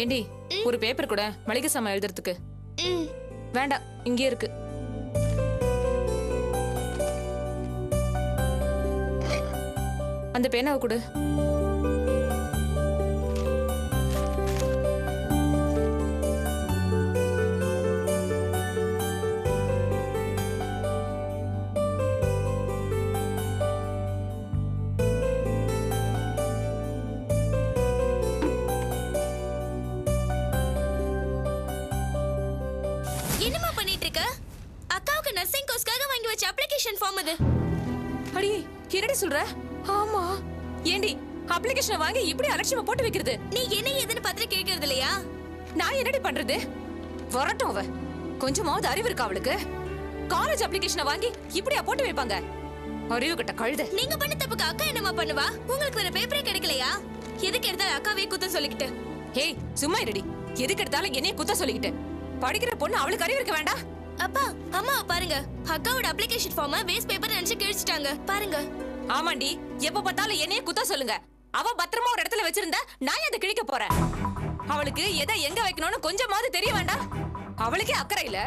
ஏண்டி ஒரு பேப்பர் கூட மளிகை சாமான் எழுதுறதுக்கு. வேண்டாம், இங்கே இருக்கு. அந்த பேனாவை கொடு. என்னமா பண்ணிட்டு இருக்க? அக்காவுக்கு நர்சிங் கோர்ஸ்க்காக வாங்கி வச்ச அப்ளிகேஷன் ஃபார்ம் அது. அடி என்னடி சொல்ற? ஆமா. ஏண்டி அப்ளிகேஷன் வாங்கி இப்படி அலட்சியமா போட்டு வைக்கிறது? நீ என்ன ஏதுன்னு பத்திர கேட்கறது இல்லையா? நான் என்னடி பண்றது? வரட்டும் அவ. கொஞ்சமாவது அறிவு இருக்கா அவளுக்கு? காலேஜ் அப்ளிகேஷனை வாங்கி இப்படியா போட்டு வைப்பாங்க? அறிவு கிட்ட கழுத. நீங்க பண்ண தப்புக்கு அக்கா என்னமா பண்ணுவா? உங்களுக்கு வேற பேப்பரே கிடைக்கலையா? எதுக்கு எடுத்தாலும் அக்காவே குத்தம் சொல்லிக்கிட்டு? ஹேய் சும்மா இருடி. எதுக்கு எடுத்தாலும் என்னைய குத்த சொல்லிக்கிட்டு? படிக்கிற பொண்ணு அவளுக்கு அறிவு இருக்க வேண்டாம்? அப்பா அம்மா பாருங்க, அக்காவோட அப்ளிகேஷன் ஃபார்மை வேஸ்ட் பேப்பர் நினைச்சு கிழிச்சிட்டாங்க பாருங்க. ஆமாண்டி, எப்ப பார்த்தாலும் என்னைய குத்த சொல்லுங்க. அவ பத்திரமா ஒரு இடத்துல வச்சிருந்தா நான் அதை கிழிக்க போறேன். அவளுக்கு எதை எங்க வைக்கணும்னு கொஞ்சமாவது தெரிய வேண்டாம்? அவளுக்கே அக்கறை இல்ல.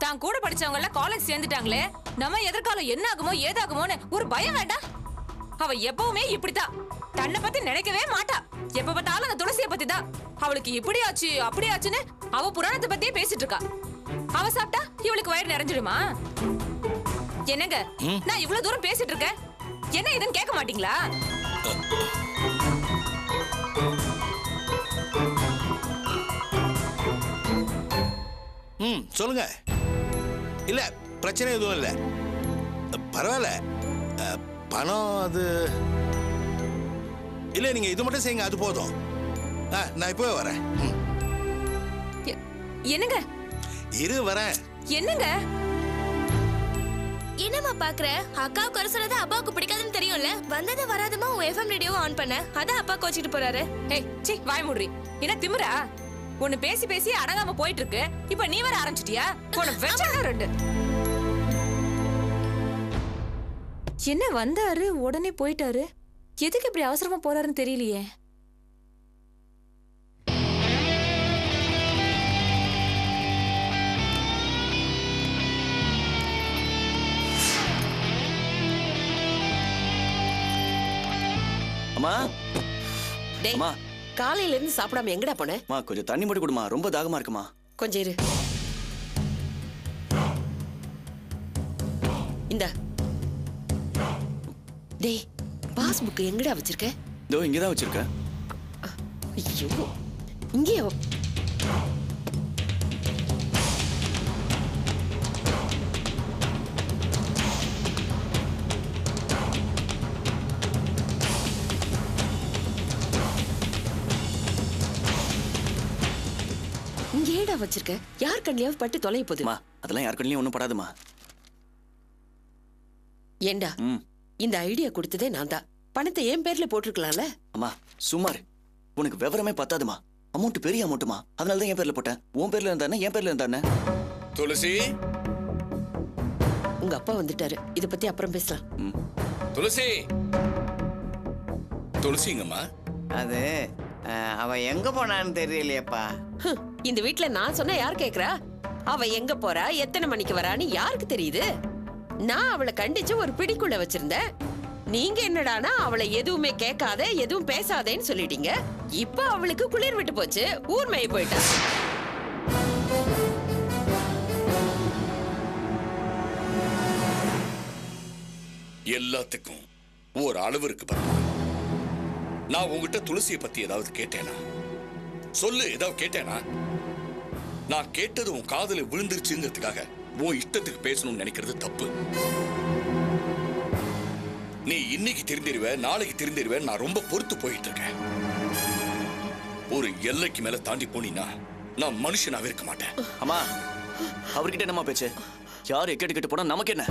தான் கூட படிச்சவங்க எல்லாம் காலேஜ் சேர்ந்துட்டாங்களே, நம்ம எதிர்காலம் என்ன ஆகுமோ ஏதாகுமோன்னு ஒரு பயம் வேண்டாம்? அவ எப்பவுமே இப்படித்தான். தன்னை பத்தி நினைக்கவே மாட்டா. எப்ப பார்த்தாலும் அந்த துளசியை பத்தி தான். அவளுக்கு இப்படி ஆச்சு அப்படி ஆச்சுன்னு அவ புராணத்தை பத்தியே பேசிட்டு இருக்கா. அவ சாப்பிட்டா இவளுக்கு வயிறு நிறைஞ்சிடுமா? என்னங்க, நான் இவ்வளவு தூரம் பேசிட்டு இருக்கேன், என்ன இதுன்னு கேட்க மாட்டீங்களா? சொல்லுங்க. இல்ல பிரச்சனை எதுவும் இல்ல, பரவாயில்ல. பணம் அது இல்ல, நீங்க இது மட்டும் செய்யுங்க, அது போதும். நான் இப்பவே வரேன். என்னங்க? இரு வரேன். என்னங்க? என்னமா பாக்குற? அக்காவுக்கு வர சொன்னது அப்பாவுக்கு பிடிக்காதுன்னு தெரியும்ல. வந்தது வராதமா உன் எஃப்எம் ரேடியோவை ஆன் பண்ண, அதான் அப்பா கோச்சிட்டு போறாரு. ஏய் சீ, வாய் மூடுறி. என்ன திமிரா? ஒன்னு பேசி பேசி அடங்காம போயிட்டு இருக்கு, இப்ப நீ வர ஆரம்பிச்சிட்டியா? போன வெச்சா ரெண்டு. என்ன வந்தாரு உடனே போயிட்டாரு? எதுக்கு இப்படி அவசரமா போறாருன்னு தெரியலையே. அம்மா, டேய், அம்மா, காலையில இருந்து சாப்பிடாம எங்கடா போன? அம்மா கொஞ்சம் தண்ணி மட்டும் கொடுமா, ரொம்ப தாகமா இருக்குமா. கொஞ்சம் இரு. இந்தா. டேய், பாஸ்புக் எங்கடா வச்சிருக்க? இதோ இங்கதான் வச்சிருக்கேன். ஐயோ, இங்கே இங்கேடா வச்சிருக்க? யார் கண்ணியாவது பட்டு தொலைய போகுது? அம்மா, அதெல்லாம் யார் கண்ணிலையும் ஒண்ணும் படாதுமா. ஏண்டா, இந்த ஐடியா கொடுத்ததே நான் தான். பணத்தை என் பேர்ல போட்டிருக்கலாம்ல. அம்மா சுமார், உனக்கு விவரமே பத்தாதுமா. அமௌண்ட் பெரிய அமௌண்ட்டுமா, அதனாலதான் என் பேர்ல போட்டேன். உன் பேர்ல இருந்தானே, என் பேர்ல இருந்தானே. துளசி, உங்க அப்பா வந்துட்டாரு, இத பத்தி அப்புறம் பேசலாம். துளசி, துளசிங்கம்மா. அது அவ எங்க போனான்னு தெரியலையப்பா. இந்த வீட்ல நான் சொன்னா யார் கேக்குறா? அவ எங்க போறா, எத்தனை மணிக்கு வரான்னு யாருக்கு தெரியுது? நான் அவளை கண்டிச்சு ஒரு பிடிக்குள்ள வச்சிருந்தேன். நீங்க என்னடானா அவளை எதுவுமே கேட்காத, எதுவும் பேசாதேன்னு சொல்லிட்டீங்க. இப்ப அவளுக்கு குளிர் விட்டு போச்சு, ஊர் மேய போயிட்டா. எல்லாத்துக்கும் ஒரு அளவு இருக்கு பாருங்க. நான் உங்ககிட்ட துளசியை பத்தி ஏதாவது கேட்டேனா? சொல்லு, ஏதாவது கேட்டேனா? நான் கேட்டது உன் காதுல விழுந்துருச்சுங்கிறதுக்காக உன் இஷ்டத்துக்கு பேசணும்னு நினைக்கிறது தப்பு. நீ இன்னைக்கு திருந்திருவ, நாளைக்கு திருந்திருவ. நான் ரொம்ப பொறுத்து போயிட்டு இருக்கேன். ஒரு எல்லைக்கு மேல தாண்டி போனீன்னா நான் மனுஷனாவே இருக்க மாட்டேன். அம்மா, அவர்கிட்ட என்னம்மா பேச்சு? யாரு கேட்டு போனா நமக்கு என்ன?